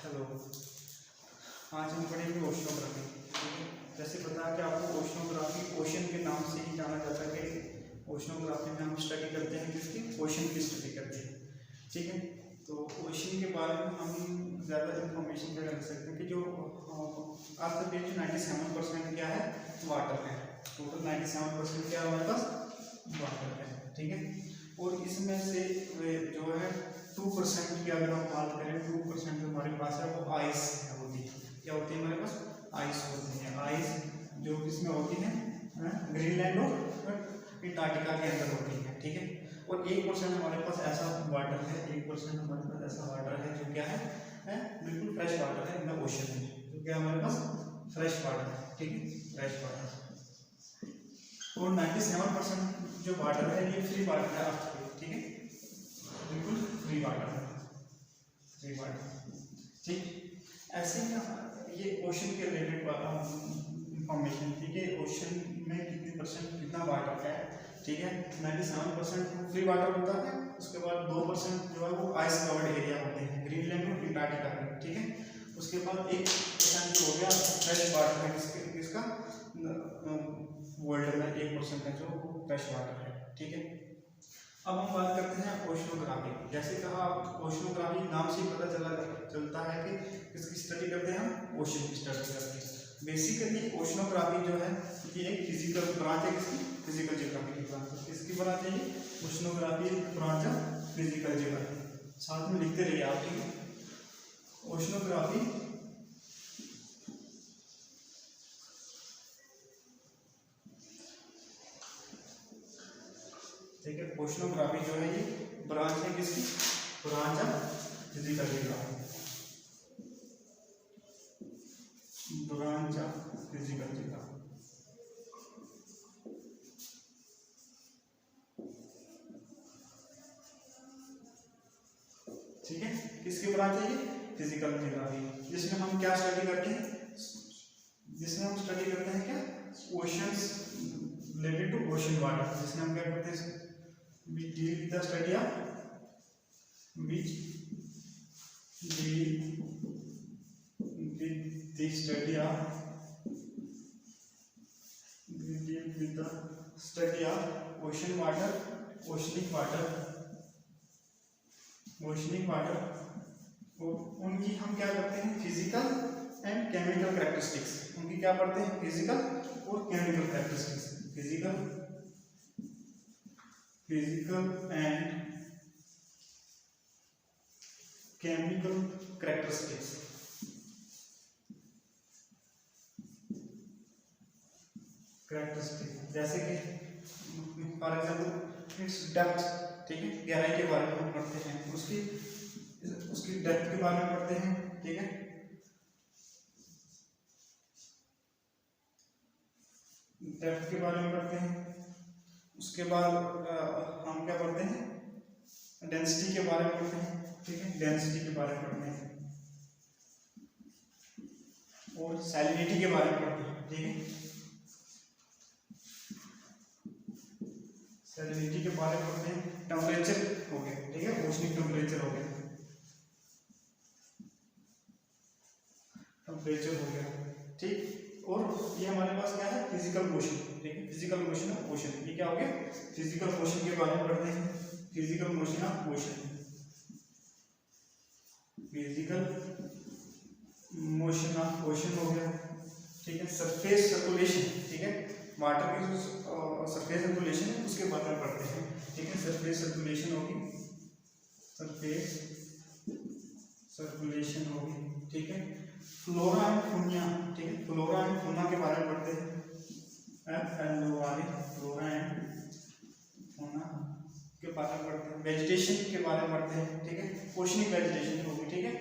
Hello. आज हम पढ़ेंगे ओशनोग्राफी। ठीक है, जैसे पता है कि आपको ओशनोग्राफी ओशन के नाम से ही जाना जाता है कि ओशनोग्राफी में हम स्टडी करते हैं किसकी, ओशन की स्टडी करते हैं। ठीक है, तो ओशन के बारे में हम ज़्यादा इंफॉर्मेशन क्या कर सकते हैं कि जो अर्थ पे जो 97% क्या है, वाटर है। टोटल 97% क्या है हमारे पास, वाटर है। ठीक है, और इसमें से जो है 2% की अगर हम बात करें, 2% जो हमारे पास है वो आइस होती है। क्या होती है हमारे पास, आइस होती है। आइस जो किसमें होती है, ग्रीनलैंड और अंटार्कटिका के अंदर होती है। ठीक है, और 1% हमारे पास ऐसा वाटर है, 1% हमारे पास ऐसा वाटर है जो क्या है बिल्कुल फ्रेश वाटर है इन द ओशन में, जो क्या हमारे पास फ्रेश वाटर है। ठीक है, फ्रेश वाटर। और 97% जो वाटर है ये फ्री वाटर है अर्थ पे। ठीक है, बिल्कुल फ्री वाटर है, फ्री वाटर। ठीक, ऐसे ही ये ओशन के रिलेटेड इंफॉर्मेशन थी कि ओशन में कितनी परसेंट कितना वाटर है। ठीक है, 97% फ्री वाटर होता है। उसके बाद 2% जो है वो आइस कवर्ड एरिया होते हैं, ग्रीनलैंड और अंटार्कटिका में। ठीक है, उसके बाद 1% जो हो गया फ्रेश वाटर है किसका वर्ल्ड में 1% है जो फ्रेश वाटर है। ठीक है, अब हम बात करते हैं ओशनोग्राफी। जैसे कहा ओशनोग्राफी नाम से ही पता चलता है कि किसकी स्टडी करते हैं, हम ओशन की स्टडी करते हैं। बेसिकली ओशनोग्राफी जो है ये एक फिजिकल ब्रांच है, किसकी, फिजिकल ज्योग्राफी की ब्रांच। किसकी ब्रांच है ये, ओशनोग्राफी ब्रांच है फिजिकल ज्योग्राफी। साथ में लिखते रहिए आप। ठीक है, ओशनोग्राफी ठीक है, ओशनोग्राफी जो है ये ब्रांच है किसकी, branch of physical geography, branch of physical geography. ठीक है, किसकी ब्रांच है ये, फिजिकल ज्योग्राफी, जिसमें हम क्या स्टडी करते हैं, जिसमें हम स्टडी करते हैं क्या, oceans related to ocean water. जिसमें हम क्या करते हैं, we deal with the study of which deal with the study of we deal with the study of ocean water, oceanic water, oceanic water। और उनकी हम क्या करते हैं, फिजिकल एंड केमिकल कैरेक्टरिस्टिक्स। उनकी क्या पढ़ते हैं, फिजिकल और chemical characteristics. Physical and chemical characteristics. जैसे कि फॉर एग्जाम्पल इट्स डेप्थ। ठीक है, गहराई के बारे में हम पढ़ते हैं, उसकी डेप्थ के बारे में पढ़ते हैं। ठीक है, डेप्थ के बारे में पढ़ते हैं। उसके बाद हम क्या पढ़ते हैं, डेंसिटी के बारे में पढ़ते हैं। ठीक है, डेंसिटी के बारे में पढ़ते हैं और सैलिनिटी के बारे में पढ़ते हैं। ठीक है, सैलिनिटी के बारे में पढ़ते हैं। टेम्परेचर हो गया, ठीक है, ओशनिक टेम्परेचर हो गया, टेम्परेचर हो गया। ठीक, और ये हमारे पास क्या है, फिजिकल मोशन। ठीक है, फिजिकल मोशन ऑफ ओशन, ये क्या हो गया, फिजिकल मोशन के बारे में पढ़ते हैं। Physical motion of ocean, physical motion of ocean हो गया। ठीक है, सरफेस सर्कुलेशन। ठीक है, वाटर की जो सरफेस सर्कुलेशन है उसके बारे में पढ़ते हैं। ठीक है, सरफेस सर्कुलेशन होगी, सरफेस सर्कुलेशन होगी। ठीक है, फ्लोरा एंड फौना। ठीक है, फ्लोरा एंड फौना के बारे में पढ़ते हैं। फ्लोरा एंड फौना के बारे में पढ़ते हैं। वेजिटेशन के बारे में पढ़ते हैं। ठीक है, ओशनिक वेजिटेशन होगी। ठीक है,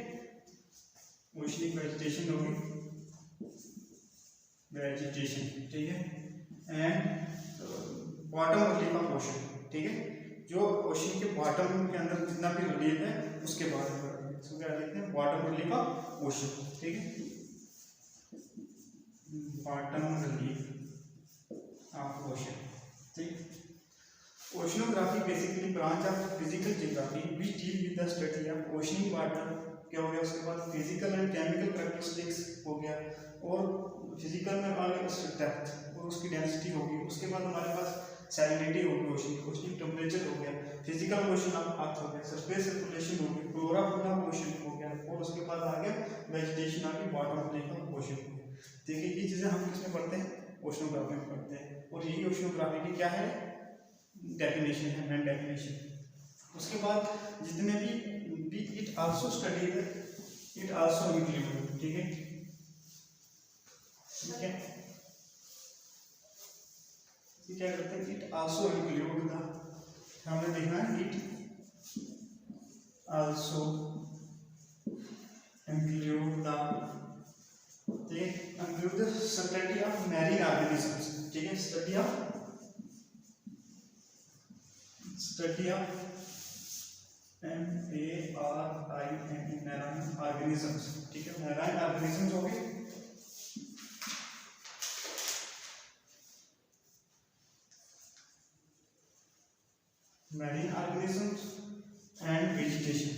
ओशनिक वेजिटेशन होगी, वेजिटेशन। ठीक है, and bottom relief of ocean. ठीक है, जो ओशन के बॉटम के अंदर जितना भी रिलीफ है उसके बारे में पढ़ते हैं। इसको क्या कहते हैं, बॉटम रिलीफ ऑफ ओशन। ठीक है, बॉटम रिलीफ ऑफ ओशन। ठीक, oceanography basically branch of physical geography which deal with the study of oceanic water क्या हो गया, उसके बाद फिजिकल एंड केमिकल कैरेक्टरिस्टिक्स हो गया, और फिजिकल में आ गया उसकी डेप्थ और उसकी डेंसिटी होगी। उसके बाद हमारे पास सैलिनिटी होगी ओशन की, ओशन टेम्परेचर हो गया, फिजिकल ओशन ऑफ अर्थ हो गया, सरफेस सर्कुलेशन हो गई, फ्लोरा फौना ओशन हो गया, और उसके बाद आ गया vegetation of bottom plane of ocean हो गया। देखिए ये चीज़ें हम किसमें पढ़ते हैं, ओशनोग्राफी में पढ़ते हैं, और यही ओशनोग्राफी की क्या है डेफिनेशन है, मेन डेफिनेशन। उसके बाद जितने भी it also study it also include, ठीक है ठीक है, ये क्या करते हैं, इट आल्सो इंक्लूड द, हमने देखना है it also include the, include the study of marine organisms, ठीक है, study of MARINE marine organisms, ठीक है, मैराइन ऑर्गेनिजम्स हो गए, मैरीन ऑर्गेनिजम्स एंड वेजिटेशन,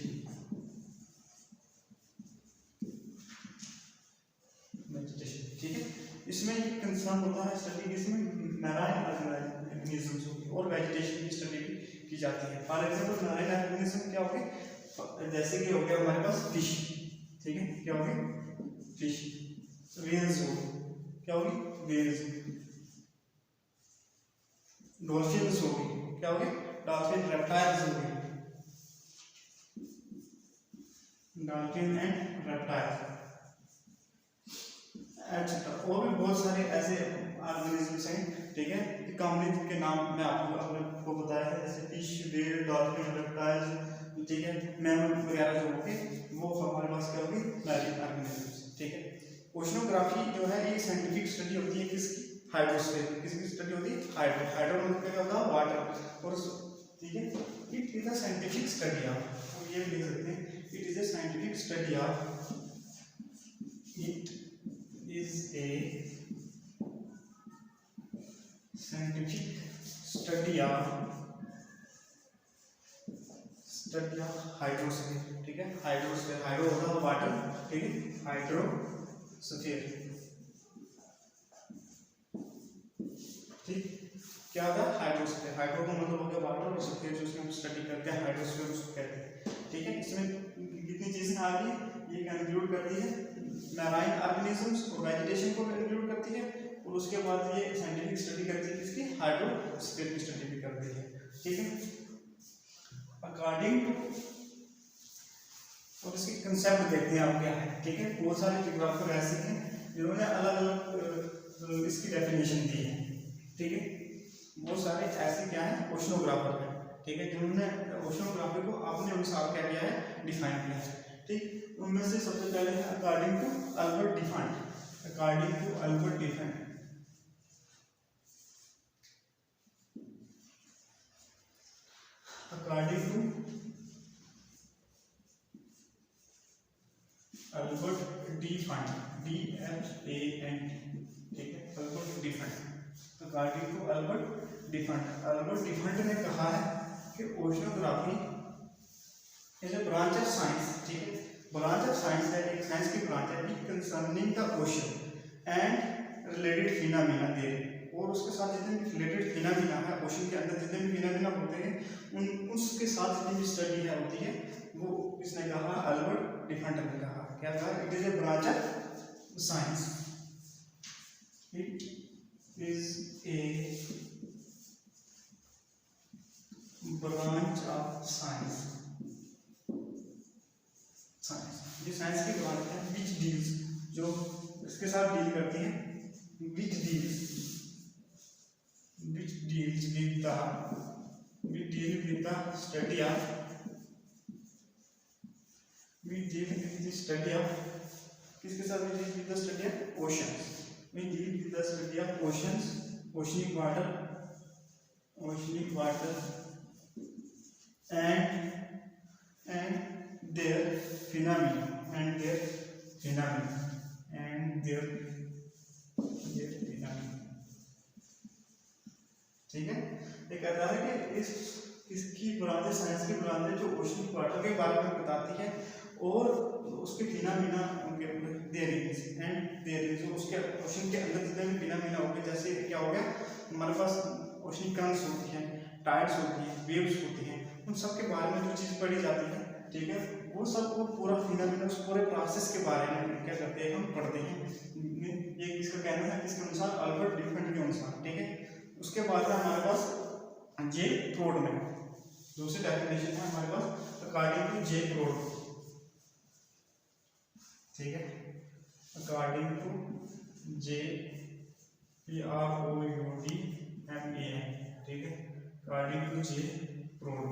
ठीक है। इसमें एक कंसर्न होता है स्टडी इसमें मैराइन ऑर्गेनिजम्स होगी और वेजिटेशन की स्टडी भी की जाती है। फॉर एग्जांपल मैराइन ऑर्गेनिज्म क्या होगी, जैसे कि हो गया हमारे पास फिश, ठीक है, क्या होगी फिश, व्हेल्स होगी, क्या होगी व्हेल्स, डॉल्फिन्स होगी, क्या होगी डॉल्फिन, रेप्टाइल्स होगी, डॉल्फिन एंड रेप्टाइल एटसेट्रा, और भी बहुत सारे ऐसे ऑर्गेनिजम्स हैं, ठीक है, कंपनी के नाम मैं आपको बताया है, जैसे फिश, व्हेल, डॉल्फिन, रेप्टाइल्स, ठीक है, मैमल वगैरह जो होंगे वो हमारे पास क्या होगी मैरीन ऑर्गेनिजम्स, ठीक है। ओशनोग्राफी जो है एक साइंटिफिक स्टडी होती है किसकी, हाइड्रोस्फीयर की, किसकी स्टडी होती है हाइड्रो, हाइड्रो मतलब क्या होता है वाटर, और ठीक है, it is a scientific study of, हम ये भी लिख सकते हैं it is a scientific study of, it is a scientific study of hydrosphere, ठीक है, हाइड्रोस्फीयर, हाइड्रो होता है वाटर, ठीक है, हाइड्रोस्फीयर, ठीक, क्या होता है हाइड्रोस्फीयर, हाइड्रो का मतलब हो गया वाटर, और स्फीयर जो हम स्टडी करते हैं हाइड्रोस्फीयर उसको कहते हैं, ठीक है। इसमें कितनी चीजें आ गई, ये इंक्लूड करती है मैराइन ऑर्गेनिजम्स और वेजिटेशन को इंक्लूड करती है, और उसके बाद ये साइंटिफिक स्टडी करती है किसकी, हाइड्रोस्फीयर की स्टडी भी करती है, ठीक है। अकॉर्डिंग टू, और इसकी कंसेप्ट देखते हैं आप क्या है, ठीक है, बहुत सारे जियोग्राफर ऐसे हैं जिन्होंने अलग अलग इसकी डेफिनेशन दी है, ठीक है, बहुत सारे ऐसे क्या है ओशनोग्राफर हैं, ठीक है, जिन्होंने ओशनोग्राफी को अपने अनुसार क्या किया है डिफाइन किया है, ठीक। उनमें से सबसे पहले है according to Albert Defant, according to Albert Defant, according to Albert Defant, DFAND, ठीक है, Albert Defant, according to Albert Defant, Albert Defant ने कहा है कि oceanography is a branch of science, ठीक है, ब्रांच ऑफ साइंस है, एक साइंस की ब्रांच है concerning the ocean and related phenomena there, और उसके साथ जितने भी रिलेटेड फिनोमेना है ओशन के अंदर जितने भी फिनोमेना होते हैं उन उसके साथ जितनी भी स्टडी है होती है वो किसने कहा, अल्बर्ट डिफाइंड ने कहा, क्या कहा, it is a branch of science, it is a branch of science, science ये साइंस की ब्रांच है विच डील्स, जो इसके साथ डील करती है, which deals with the study of किसके साथ with the study of oceans, we deal with the study of oceans, oceanic water and their phenomena ठीक है। ये कहता है कि इसकी ब्रांचें, साइंस की ब्रांचें जो ओशन वाटर के बारे में बताती है और उसके बिना बिना जो उसके ओशन के अंदर जितने भी बिना बिना हो गए, जैसे क्या हो गया हमारे पास ओशन करंट्स होती हैं, टाइड्स होती हैं, वेव्स होती हैं, उन सब के बारे में जो चीज़ पढ़ी जाती है, ठीक है, वो सब वो पूरा बिना बिना उस पूरे प्रोसेस के बारे में क्या करते हैं, हम पढ़ते हैं। ये किसका कहना है, किसके अनुसार, अल्बर्ट डिफरेंट के अनुसार, ठीक है। उसके बाद में हमारे पास जे प्रोड में दूसरी डेफिनेशन है हमारे पास अकॉर्डिंग टू जे प्रोड, ठीक है, according to J PROUD MAN, ठीक है, अकॉर्डिंग टू जे प्रोड,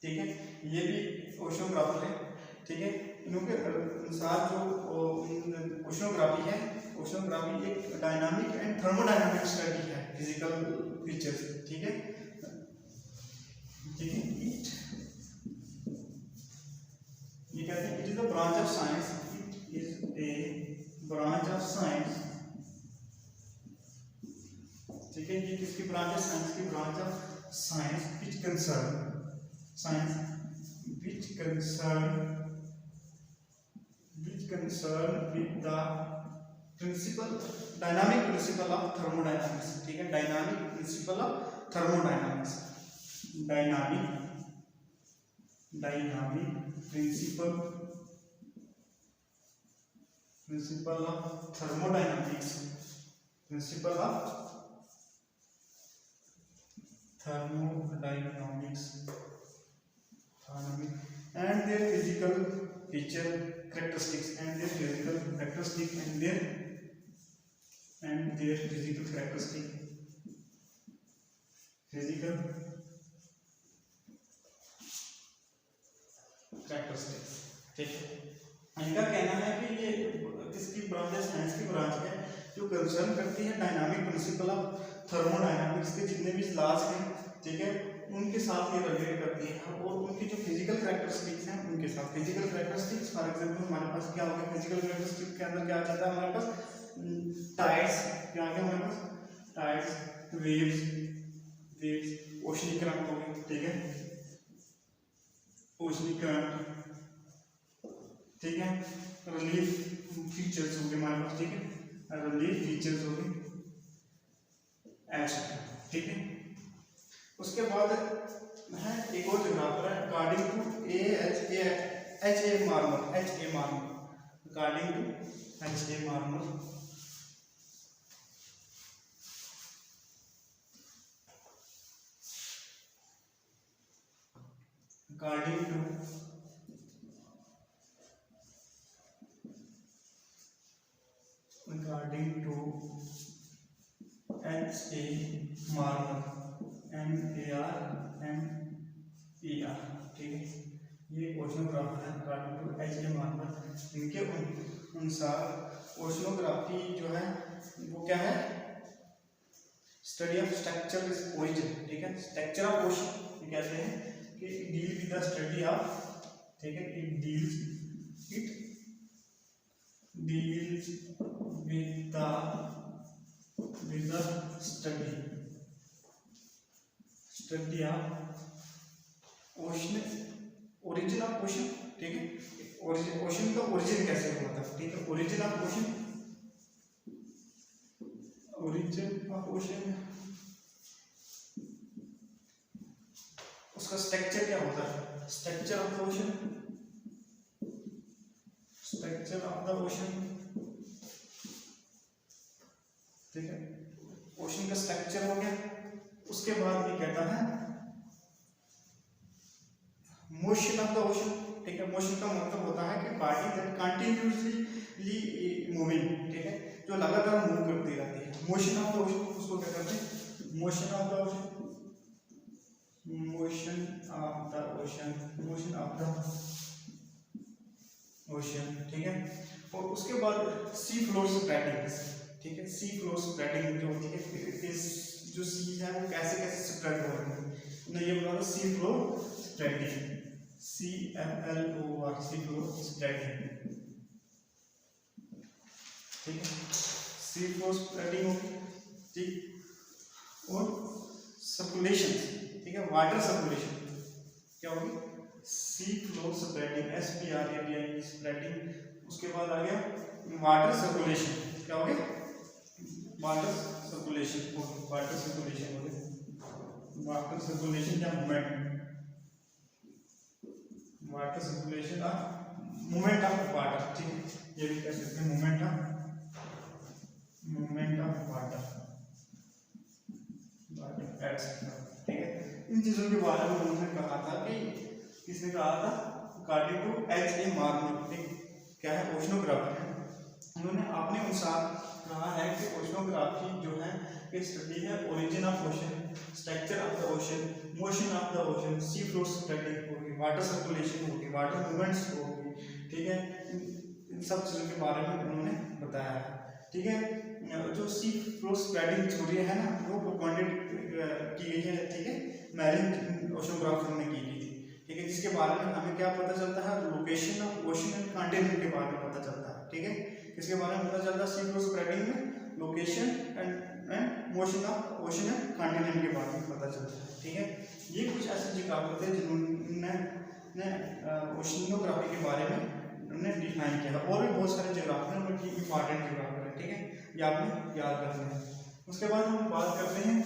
ठीक है। ये भी ओशनोग्राफर है, ठीक है। इनके अनुसार जो ओशनोग्राफी है, ओशनोग्राफी एक डायनामिक एंड थर्मोडायनामिक स्टडी है फिजिकल फीचर्स, ठीक है, ठीक है। ये कहते हैं it is a branch of science, it is a branch of science, ठीक है। ये किसकी ब्रांच है, साइंस की branch of science which concern with the principle, dynamic principle of thermodynamics, ठीक है, dynamic principle of thermodynamics, dynamic principle of thermodynamics, principle of thermodynamics and their physical feature characteristics and their physical characteristic and their physical characteristic, physical characteristics, ठीक है। इनका कहना है कि ये किसकी ब्रांच है, साइंस की ब्रांच है जो कंसर्न करती है डायनामिक प्रिंसिपल ऑफ थर्मोडायनामिक्स के जितने भी लॉज हैं, ठीक है, उनके साथ ये रिलेट करती है और उनकी जो फिजिकल कैरेक्टरिस्टिक्स हैं उनके साथ। फिजिकल कैरेक्टरिस्टिक्स फॉर एग्जांपल हमारे पास क्या होगा, फिजिकल कैरेक्टरिस्टिक्स के अंदर क्या आ जाता है हमारे पास, टाइड्स, क्या आ गया हमारे पास, टाइड्स, वेव्स, ओशनिक करंट हो गए, ठीक है, ओशनिक करंट, ठीक है, रिलीफ फीचर्स हो गए हमारे पास, ठीक है, रिलीफ फीचर्स हो गए, ठीक है। उसके बाद है एक और जोग्राफर है according to H.A. Marmor, according to H.A. Marmor, according to H.A. Marmor, MARMER, ठीक है, ये ओशनोग्राफर है अकॉर्डिंग टू H.A. Marmor। इनके अनुसार ओशनोग्राफी जो है वो क्या है, study of structure is origin, ठीक है, स्ट्रक्चर ऑफ ओशन ये कहते हैं कि deal with the study of, ठीक है, it deals with the study of ocean, origin of ocean, ठीक है, ओशन का ओरिजिन कैसे हुआ था, ठीक है, ओरिजिन ऑफ ओशन, उसका स्ट्रक्चर क्या होता है, स्ट्रक्चर ऑफ द ओशन, ठीक है, ओशन का स्ट्रक्चर हो गया। उसके बाद ये कहता है मोशन ऑफ द ओशन, ठीक है, मोशन का मतलब होता है कि बॉडी दैट कंटिन्यूअसली मूविंग, ठीक है, जो लगातार मूव करती रहती है, मोशन ऑफ द ओशन, उसको क्या कहते हैं, मोशन ऑफ द ओशन, ठीक है। और उसके बाद सी फ्लोर स्प्रेडिंग, ठीक है, सी फ्लोर स्प्रेडिंग जो होती है, जो सी है वो कैसे कैसे स्प्रेड हो रही है, ना ये बता sea floor spreading, CFLOR, sea floor spreading, ठीक है, सी फ्लोर स्प्रेडिंग होगी, ठीक। और सर्कुलेशन, ठीक है, वाटर सर्कुलेशन क्या होगी, सी फ्लो स्प्रेडिंग, SPRADING स्प्रेडिंग। उसके बाद आ गया वाटर सर्कुलेशन, क्या हो गया? वाटर सर्कुलेशन, वाटर सर्कुलेशन हो गया, वाटर सर्कुलेशन या movement, water circulation of movement of water, ठीक है, ये भी कह सकते हैं मूवमेंट ऑफ वाटर, एटसेट्रा, ठीक है। इन चीजों के बारे में उन्होंने कहा था कि किसने कहा था? According to H.A. मार्मर, क्या है? ओशनोग्राफी है। उन्होंने अपने अनुसार कहा है कि ओशनोग्राफी जो है ये स्टडी है origin of ocean, structure of the ocean, motion of the ocean, sea floor spreading होगी, वाटर सर्कुलेशन होगी, वाटर मूवमेंट्स होगी, ठीक है। इन सब चीज़ों के बारे में उन्होंने बताया है, ठीक है। जो सी फ्लो स्प्रेडिंग थ्योरी है ना, वो प्रोपोनेंट की गई है, ठीक है, मैरिन ओशनोग्राफर ने की गई थी, ठीक है, जिसके बारे में हमें क्या पता चलता है? Location of ocean and continent के बारे में पता चलता है, ठीक है। किसके बारे में पता चलता है? सी फ्लो स्प्रेडिंग में location and motion of ocean and continent के बारे में पता चलता है, ठीक है। ये कुछ ऐसे जियोग्राफर थे जिन्होंने ओशनोग्राफी के बारे में उन्होंने डिफाइन किया। और भी बहुत सारे जियोग्राफर हैं, उनकी इंपॉर्टेंट जियोग्राफर है, ठीक है, ये आपने याद रखना है। उसके बाद हम बात करते हैं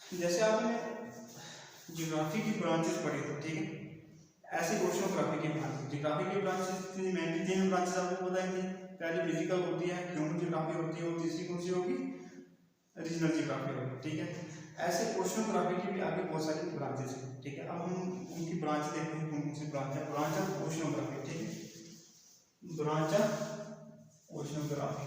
जैसे आपने ज्योग्राफी की ब्रांचेस पढ़ी थी, ठीक है, ऐसे ओशनोग्राफी की ब्रांचेस, ज्योग्राफी की ब्रांचेस मेनली 3 ब्रांचेस आपको बताई थी। पहली फिजिकल होती है, ह्यूमन ज्योग्राफी होती है, और तीसरी कौन सी होगी? रीजनल ज्योग्राफी होगी, ठीक है। ऐसे ओशनोग्राफी की भी आगे बहुत सारी ब्रांचेस हैं, ठीक है। अब हम उनकी ब्रांच देखते हैं, कौन कौन सी ब्रांच है। ब्रांच ऑफ ओशनोग्राफी, ठीक है, ब्रांच ऑफ ओशनोग्राफी,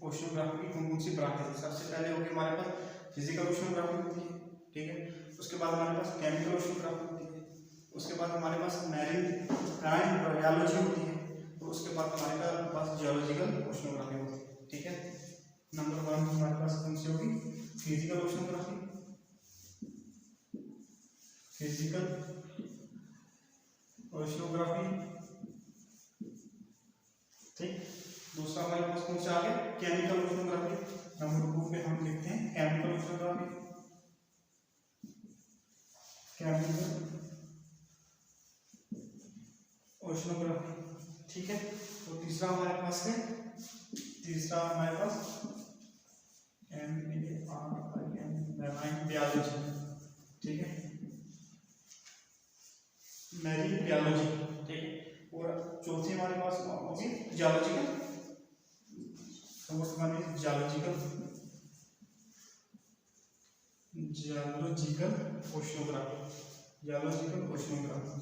ओशनोग्राफी की कौन कौन सी ब्रांचेस है? सबसे पहले होगी हमारे पास फिजिकल ओशनोग्राफी होती है, ठीक है। उसके बाद हमारे पास केमिकल ओशनोग्राफी होती है, उसके बाद हमारे पास मैरीन बायोलॉजी होती है, तो उसके बाद हमारे पास जियोलॉजिकल ओशनोग्राफी होती है, ठीक है। नंबर 1 हमारे पास कौन सी होगी? फिजिकल ओशनोग्राफी, फिजिकल ओशनोग्राफी, ठीक। दूसरा हमारे पास कौन सा आ गया? Chemical oceanography. नंबर 2 पे हम लिखते हैं केमिकल ओशनोग्राफी, केमिकल ओशनोग्राफी, ठीक है। तो तीसरा हमारे पास है, तीसरा हमारे पास मैरीन बायोलॉजी, ठीक है, मैरीन बायोलॉजी, ठीक है। और चौथी हमारे पास होगी geological, geological oceanography, geological oceanography,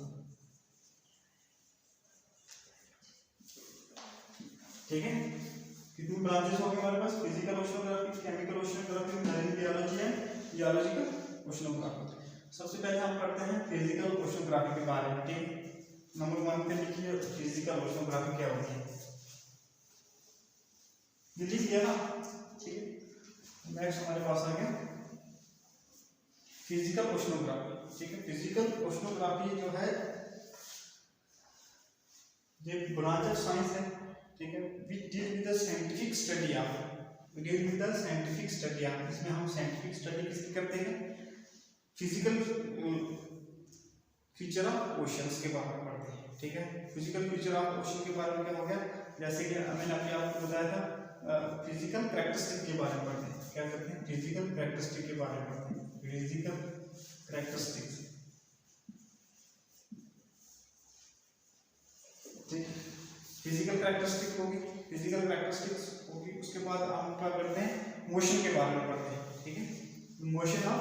ठीक है। कितनी ब्रांचेस होंगे हमारे पास? Physical oceanography, chemical oceanography, marine biology and geological oceanography. सबसे पहले हम पढ़ते हैं फिजिकल ओशनोग्राफी के बारे में, ठीक। नंबर 1 पे लिखिए फिजिकल ओशनोग्राफी क्या होती है, लिख दिया ना, ठीक है। नेक्स्ट हमारे पास आ गया फिजिकल ओशनोग्राफी, ठीक है। फिजिकल ओशनोग्राफी जो है ये ब्रांच ऑफ साइंस है, ठीक है, which deal with the scientific study of, deal with the scientific study of, इसमें हम साइंटिफिक स्टडी किसकी करते हैं? फिजिकल फीचर ऑफ ओशंस के बारे में पढ़ते हैं, ठीक है। फिजिकल फीचर ऑफ ओशन के बारे में क्या हो गया? जैसे कि मैंने अभी आपको बताया था फिजिकल कैरेक्टरिस्टिक के बारे में पढ़ते हैं। क्या करते हैं? फिजिकल कैरेक्टरिस्टिक के बारे में पढ़ते हैं, फिजिकल कैरेक्टरिस्टिक्स, ठीक। फिजिकल कैरेक्टरिस्टिक होगी, फिजिकल कैरेक्टरिस्टिक्स होगी। उसके बाद हम क्या करते हैं? मोशन के बारे में पढ़ते हैं, ठीक है। Motion of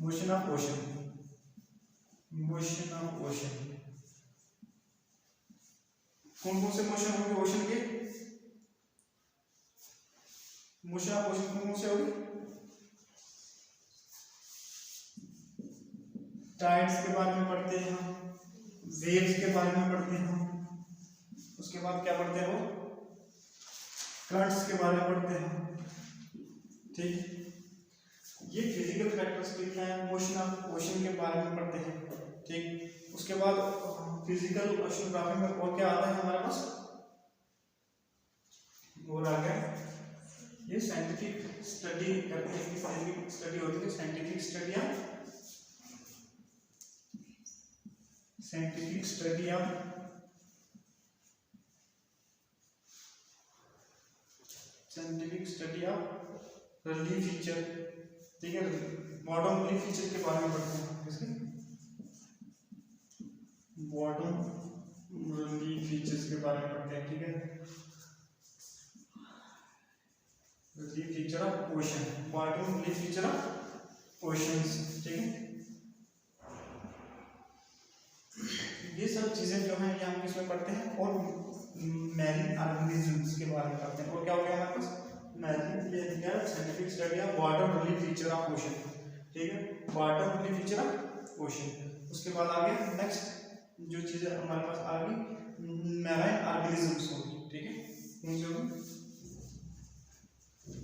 ocean, motion of ocean, कौन कौन से मोशन होंगे ओशन के? मोशन ऑफ ओशन कौन कौन से होंगे? टाइड्स के बारे में पढ़ते हैं हम, वेव्स के बारे में पढ़ते हैं हम, उसके बाद क्या पढ़ते हैं वो करंट्स के बारे में पढ़ते हैं। ठीक, ये फिजिकल कैरेक्टरिस्टिक है मोशन ऑफ ओशन के बारे में पढ़ते हैं। ठीक, उसके बाद फिजिकल ओशनोग्राफी में और क्या आता है हमारे पास, और आ गया ये साइंटिफिक स्टडी करते हैं। किस तरह की स्टडी होती है, साइंटिफिक स्टडी या साइंटिफिक स्टडी या scientific study of relief feature. ठीक है, बॉटम रिलीफ फीचर के बारे में पढ़ते हैं। किसके बॉटम रिलीफ फीचर्स के बारे में पढ़ते हैं। ठीक है, relief feature of ocean, bottom relief feature of oceans. ठीक है, ये सब चीजें जो हैं ये हम किसमें पढ़ते हैं, और मैरीन ऑर्गेनिजम्स के बारे में पढ़ते हैं। और क्या हो गया हमारे पास मैरीन, ये क्या है scientific study of bottom relief feature of ocean. ठीक है, bottom relief feature of ocean. उसके बाद आ गया नेक्स्ट जो चीजें हमारे पास आ गई मैरीन ऑर्गेनिजम्स होगी। ठीक है, कौन सी होगी,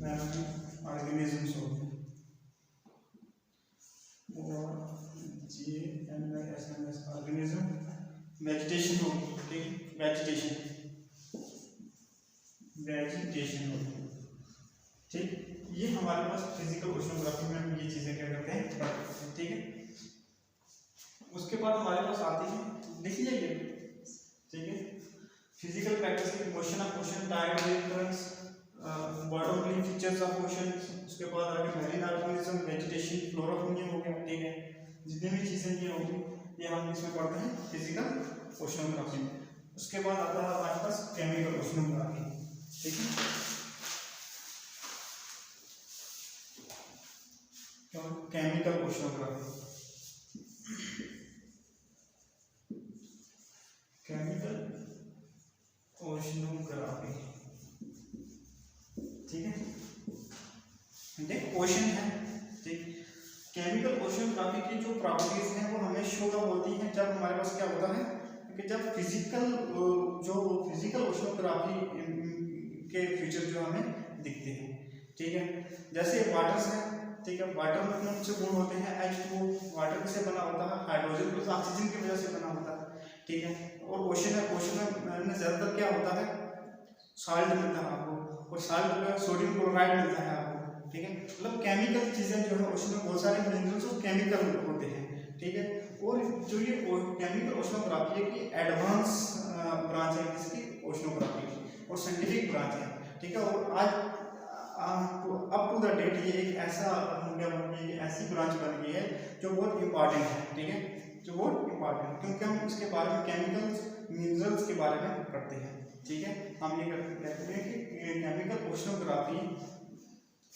मैरीन ऑर्गेनिजम्स होगी, और GNISMS ऑर्गेनिज्म। वेजिटेशन होगी। ठीक, वेजिटेशन होगी। ठीक, ये हमारे पास फिजिकल ओशनोग्राफी में हम ये चीजें क्या करते हैं। ठीक है, उसके बाद हमारे पास आती है, लिख लीजिए। ठीक है, physical characteristic motion of ocean, tide wave currents, bottom relief features of ocean. उसके बाद आगे marine organism, vegetation, flora fungi हो गया। ठीक है, जितनी भी चीजें ये होंगी ये हम इसमें पढ़ते हैं फिजिकल ओशनोग्राफी में। उसके बाद आता है हमारे पास केमिकल ओशनोग्राफी। ठीक है, केमिकल ओशनोग्राफी, केमिकल ओशनोग्राफी। ठीक है, देख ओशन है। ठीक, केमिकल ओशनोग्राफी की जो प्रॉपर्टीज हैं वो हमें शो कब होती हैं, जब हमारे पास क्या होता है कि जब फिजिकल ओशनोग्राफी के फीचर जो हमें दिखते हैं। ठीक है, जैसे वाटर्स है। ठीक है, वाटर में कौन से गुण होते हैं, H2O। वाटर किससे बना होता है, हाइड्रोजन प्लस ऑक्सीजन की वजह से बना होता है। ठीक है, और ओशन है, ओशन में ज्यादातर क्या होता है, साल्ट मिलता है आपको, और साल्ट में सोडियम क्लोराइड मिलता है आपको। ठीक है, मतलब केमिकल चीजें जो है उसमें बहुत सारे मिनरल्स और केमिकल होते हैं। ठीक है, और जो ये केमिकल ओशनोग्राफी है कि एडवांस ब्रांच है इसकी ओशनोग्राफी की, और साइंटिफिक ब्रांच है। ठीक है, और आज अप टू द डेट ये एक ऐसा ऐसी ब्रांच बन गई है जो बहुत इंपॉर्टेंट है। ठीक है, जो बहुत इंपॉर्टेंट, क्योंकि हम इसके बारे में केमिकल्स मिनरल्स के बारे में पढ़ते हैं। ठीक है, हम ये कहते हैं कि chemical oceanography is a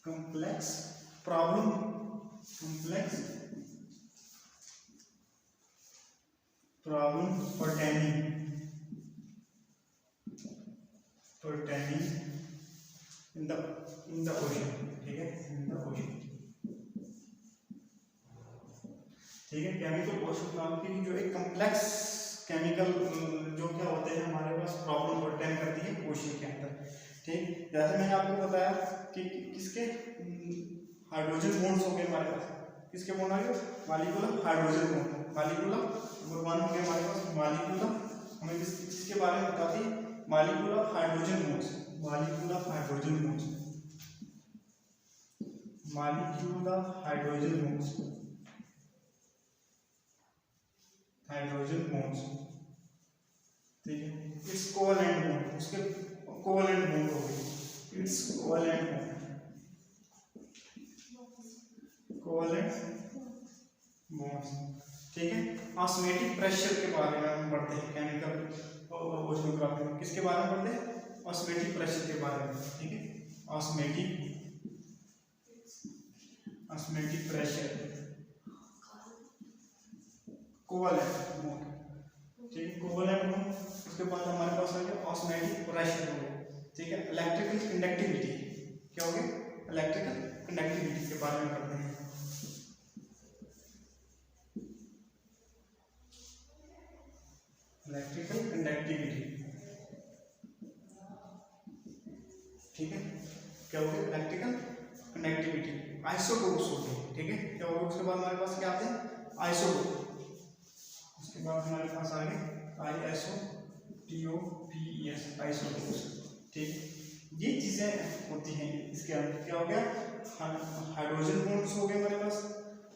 complex problem pertaining in the ocean। ठीक है, in the ocean। ठीक है, केमिकल ओशनोग्राफी जो एक कम्प्लेक्स केमिकल जो क्या होते हैं हमारे पास प्रॉब्लम पर्टेन करती है ओशन के अंदर। ठीक, जैसे मैंने आपको बताया कि किसके हाइड्रोजन बॉन्ड्स हो गए हमारे पास, किसके बॉन्ड आ गए, molecular hydrogen bond. Molecular number 1 हो गया हमारे पास मॉलिक्यूलर, हमें किसके बारे में बताती है, molecular hydrogen bonds. Molecular hydrogen bonds. ठीक है, इट्स कोवैलेंट बॉन्ड, उसके कोवैलेंट बॉन्ड हो गई, इट्स कोवैलेंट बॉन्ड्स। ठीक है, ऑस्मोटिक प्रेशर के बारे में हम पढ़ते हैं केमिकल ओशनोग्राफी में। किसके बारे में पढ़ते हैं, ऑस्मोटिक प्रेशर के बारे में। ठीक है, ऑस्मोटिक प्रेशर, कोवैलेंट बॉन्ड। ठीक है, कोवलेंट बॉन्ड। उसके बाद हमारे पास आ गया ऑस्मोटिक प्रेशर हो गया, ठीक है। इलेक्ट्रिकल कंडक्टिविटी क्या हो गया, इलेक्ट्रिकल कंडक्टिविटी के बारे में पढ़ते हैं। इलेक्ट्रिकल कंडक्टिविटी, ठीक है, क्या हो गया, इलेक्ट्रिकल कंडक्टिविटी। आइसोटोप्स होते हैं, ठीक है, क्या होगा। उसके बाद हमारे पास क्या आते हैं, आइसोटोप। उसके बाद हमारे पास आ गए ISOTOPS, आइसोटोप्स, ठीक। ये चीजें होती हैं इसके अंदर। क्या हो गया, हाइड्रोजन बॉन्ड्स हो गए हमारे पास,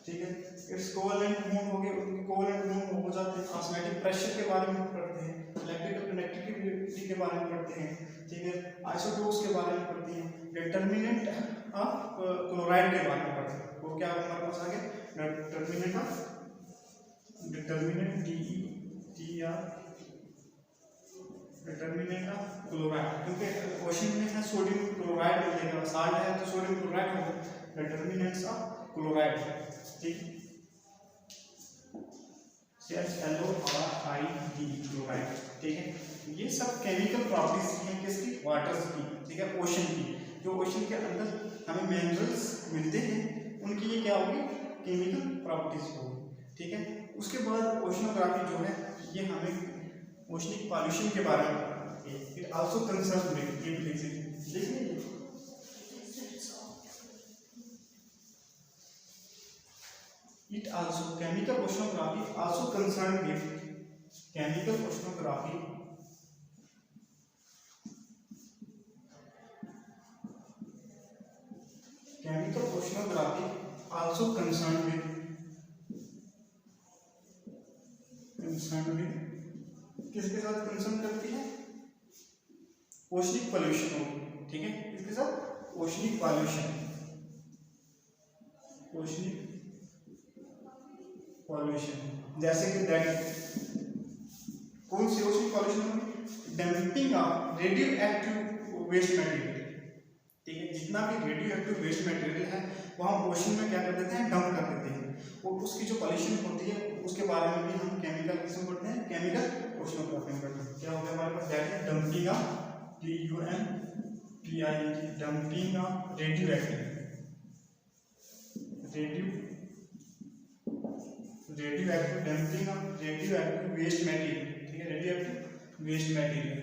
ठीक है। इट्स कोवलेंट बॉन्ड हो गए, उनके कोवलेंट बॉन्ड हो जाते हैं। ऑस्मोटिक प्रेशर के बारे में पढ़ते हैं, इलेक्ट्रिकल कंडक्टिविटी के बारे में पढ़ते हैं, ठीक है। आइसोटोप्स के बारे में पढ़ते हैं, डिटर्मिनेंट ऑफ क्लोराइड के बारे में पढ़ते हैं। वो क्या हमारे पास आ गया, determinant of, determinant DETR, determinant of chloride, क्योंकि क्वेश्चन में है सोडियम क्लोराइड मिलेगा, साल्ट है तो सोडियम क्लोराइड होगा, डिटर्मिनेंट्स ऑफ क्लोराइड, ठीक। ClorID क्लोराइड, ठीक है। ये सब केमिकल प्रॉपर्टीज हैं किसकी, वाटर्स की, ठीक है, ओशन की। जो ओशन के अंदर हमें मिनरल्स मिलते हैं उनकी ये क्या होगी, केमिकल प्रॉपर्टीज होगी, ठीक है। उसके बाद ओशनोग्राफी जो है ये हमें ओशनिक पॉल्यूशन के बारे में बताती है। इट आल्सो कंसर्न विद, ये भी देखिए, it also chemical oceanography also concerned with chemical oceanography also concerned with किसके साथ कंसर्न करती है, ओशनिक पॉल्यूशन हो, ठीक है। इसके साथ ओशनिक पॉल्यूशन, ओशनिक पॉल्यूशन, जैसे कि दैट, कौन सी ओशनिक पॉल्यूशन होगी, dumping of radio active waste material, ठीक है। जितना भी रेडियो एक्टिव वेस्ट मटेरियल है वो हम ओशन में क्या कर देते हैं, डंप कर देते हैं। और उसकी जो पॉल्यूशन होती है उसके बारे में भी हम केमिकल किसमें पढ़ते हैं, केमिकल ओशनोग्राफी में पढ़ते हैं। क्या हो गया हमारे पास, that is dumping of, DUMPING, dumping of radio active, radio active, dumping of radio active waste material, ठीक है, रेडियो एक्टिव वेस्ट मटेरियल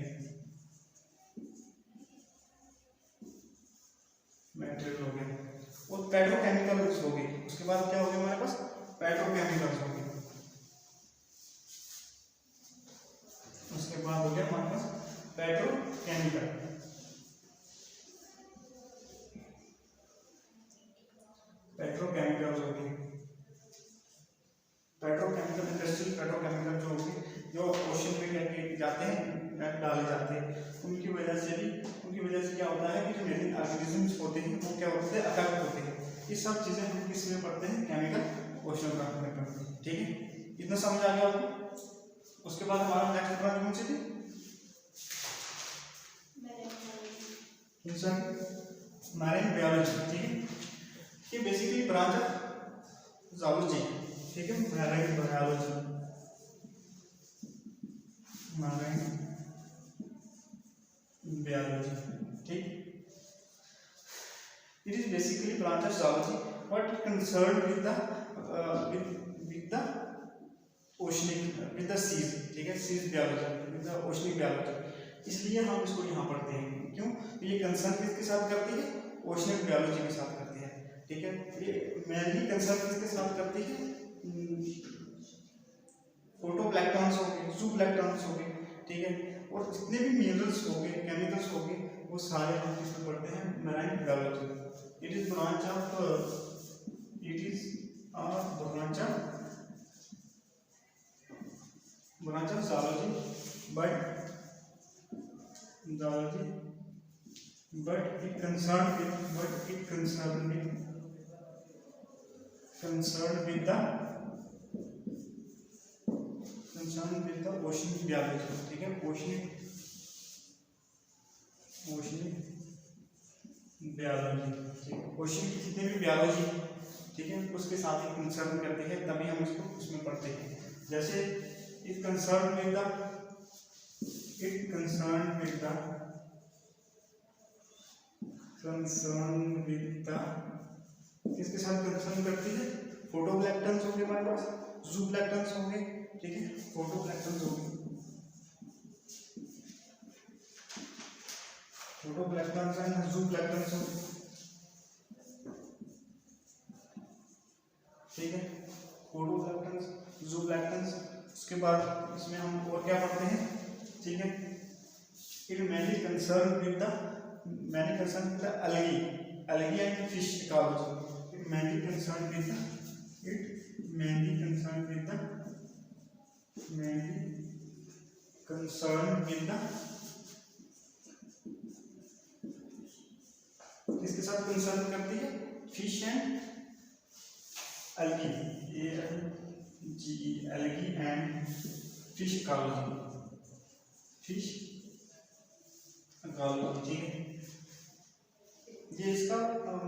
हो गया। और पेट्रोकेमिकल्स हो गए। उसके बाद क्या हो गया हमारे पास, पेट्रोकेमिकल्स हो गए। उसके बाद हो गया हमारे पास पेट्रोकेमिकल, पेट्रोकेमिकल्स हो गए। पेट्रोकेमिकल, इंडस्ट्रियल पेट्रोकेमिकल जो होगी, जो ओशन में क्या जाते हैं, डाले जाते हैं, उनकी वजह से क्या होता है कि जो मेरीन ऑर्गेनिजम्स होते हैं वो क्या होते हैं, अफेक्ट होते हैं। ये सब चीजें हम किस में पढ़ते हैं, केमिकल ओशनोग्राफी में पढ़ते हैं, ठीक है। इतना समझ आ गया आपको। उसके बाद हमारा नेक्स्ट ब्रांच कौन सी थी, मैरीन बायोलॉजी, ठीक है। ये बेसिकली ब्रांच ऑफ जूलॉजी, ठीक है, मैरीन बायोलॉजी, मैरीन बायोलॉजी, ठीक। It is basically branch of zoology, but concerned with the oceanic, with the seas, ठीक है, seas biology, with the oceanic biology। इसलिए हम इसको यहाँ पढ़ते हैं, क्यों, ये कंसर्न किसके साथ करती है, ओशनिक बायोलॉजी के साथ करती है, ठीक है। ये मेनली कंसर्न किसके साथ करती है, फोटोप्लैंक्टन्स हो गए, जूप्लैंक्टन्स हो गए, ठीक है। और जितने भी मिनरल्स हो गए, केमिकल्स हो गए, वो सारे हम किसमें पढ़ते हैं, marine biology. It is branch of zoology, but it concerned with the oceanic biology, ठीक है, oceanic बायोलॉजी, ठीक है। ओशन की जितने भी बायोलॉजी, ठीक है, उसके साथ ही कंसर्न करते हैं, तभी हम इसको उसमें पढ़ते हैं। जैसे इट कंसर्न विद द किसके साथ कंसर्न करती है? फोटोप्लैंक्टन्स होंगे हमारे पास, ज़ूप्लैंक्टन्स होंगे, ठीक है, फोटोप्लैंक्टन्स होंगे, फोटोप्लैंक्टन्स एंड ज़ूप्लैंक्टन्स होंगे, ठीक है, फोटोप्लैंक्टन्स, ज़ूप्लैंक्टन्स। उसके बाद इसमें हम और क्या पढ़ते हैं, ठीक है, it mainly concern with the algae and fish ecology. It mainly concerned with the किसके साथ कंसर्न करती है? Fish and algae, algae and fish ecology, fish ecology, ठीक है। ये इसका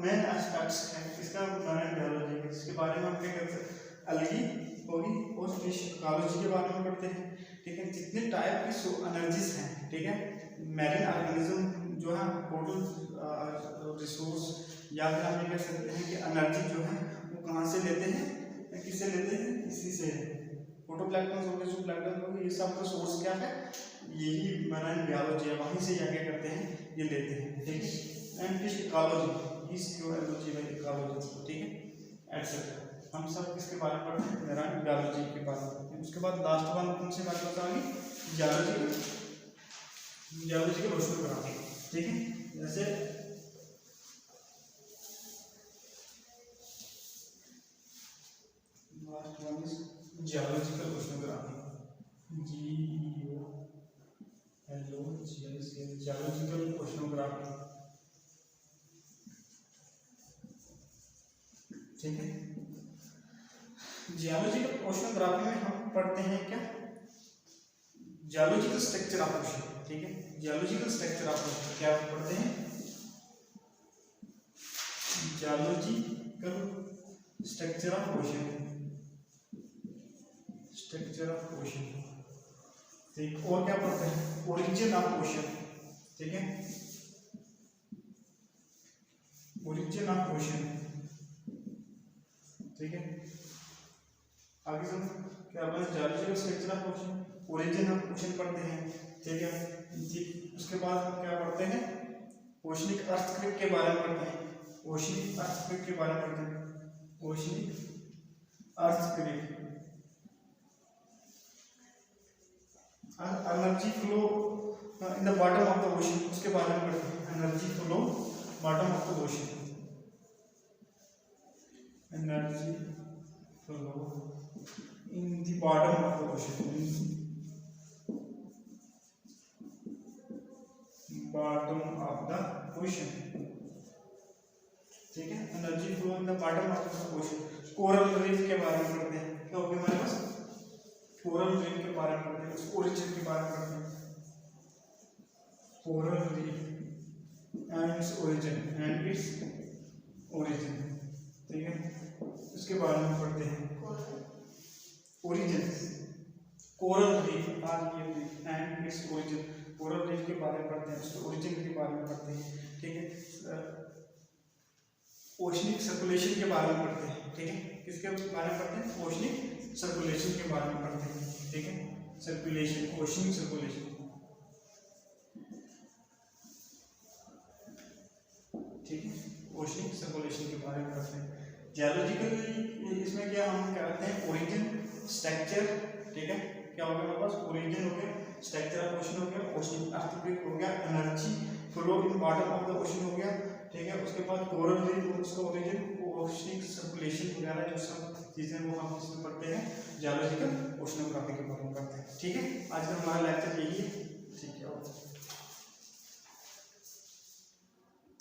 मेन एस्पेक्ट्स है, इसका मरीन बायोलॉजी है, इसके बारे में हम क्या करते हैं, अलगी होगी और फिश इकोलॉजी के बारे में पढ़ते हैं, ठीक है। जितने टाइप की एनर्जीज हैं, ठीक है, मैरीन ऑर्गेनिज्म जो है टोटल रिसोर्स, या फिर हम ये कह सकते हैं कि एनर्जी जो है वो कहाँ से लेते हैं, किससे लेते हैं, इसी से, फोटोप्लैंक्टन हो गए, ज़ूप्लैंक्टन हो गए, ये सब का सोर्स क्या है, यही मरीन बायोलॉजी है, वहीं से क्या करते हैं, ये लेते हैं, ठीक है। एंड फिश इकोलॉजी, इकोलॉजी, ठीक है, एटसेट्रा। हम सब किसके बारे में पढ़ते हैं, मरीन बायोलॉजी के बारे में पढ़ते हैं। उसके बाद लास्ट वन कौन से बारे में बताएंगे, जियोलॉजिकल ओशनोग्राफी, ठीक है। जैसे last one is geological oceanography, geological oceanography, ठीक है। जियोलॉजिकल ओशनोग्राफी में हम पढ़ते हैं क्या, जियोलॉजिकल स्ट्रक्चर ऑफ ओशन, ठीक है, जियोलॉजिकल स्ट्रक्चर ऑफ ओशन क्या पढ़ते हैं, जियोलॉजिकल स्ट्रक्चर ऑफ ओशन, ठीक। और क्या पढ़ते हैं, ओरिजिन ऑफ ओशन, ठीक है, ओरिजिन ऑफ ओशन, ठीक है। आगे हम क्या पढ़ते हैं, geological structure of ocean, origin of ocean पढ़ते हैं, ठीक है जी। उसके बाद हम क्या पढ़ते हैं, ओशनिक अर्थक्वेक के बारे में पढ़ते हैं, ओशनिक अर्थक्वेक के बारे में पढ़ते हैं, oceanic earthquake, energy flow in the bottom of the ocean, उसके बारे में पढ़ते हैं, energy flow bottom of the ocean, energy flow in the bottom of the ocean, bottom of the ocean, ठीक है, energy flow in the bottom of the ocean. Coral reef के बारे में पढ़ते हैं, क्या हो गया हमारे पास, कोरल रीफ के बारे में पढ़ते हैं, उसके ओरिजिन के बारे में पढ़ते हैं, coral reef and its origin, ठीक है, उसके बारे में पढ़ते हैं, origin, coral reef and its origin, coral reef के बारे में पढ़ते हैं, उसके ओरिजिन के बारे में पढ़ते हैं, ठीक है। ओशनिक सर्कुलेशन के बारे में पढ़ते हैं, ठीक है, किसके बारे में पढ़ते हैं, ओशनिक सर्कुलेशन के बारे में पढ़ते हैं, ठीक है, सर्कुलेशन, ओशनिक सर्कुलेशन, ठीक है, ओशनिक सर्कुलेशन के बारे में पढ़ते हैं। जियोलॉजिकल इसमें क्या हम करते हैं, ओरिजिन, स्ट्रक्चर, ठीक है, क्या हो गया हमारे पास, ओरिजिन हो गया, स्ट्रक्चर ऑफ ओशन हो गया, ओशनिक अर्थक्वेक हो गया, energy flow in bottom of the ocean हो गया, ठीक है। उसके बाद कोरल रीफ और उसका ओरिजिन, ओशनिक सर्कुलेशन वगैरह जो सब चीजें वो हम इसमें पढ़ते हैं, जियोलॉजिकल ओशनोग्राफी के बारे में पढ़ते हैं, ठीक है। आज का हमारा लेक्चर यही है, ठीक है।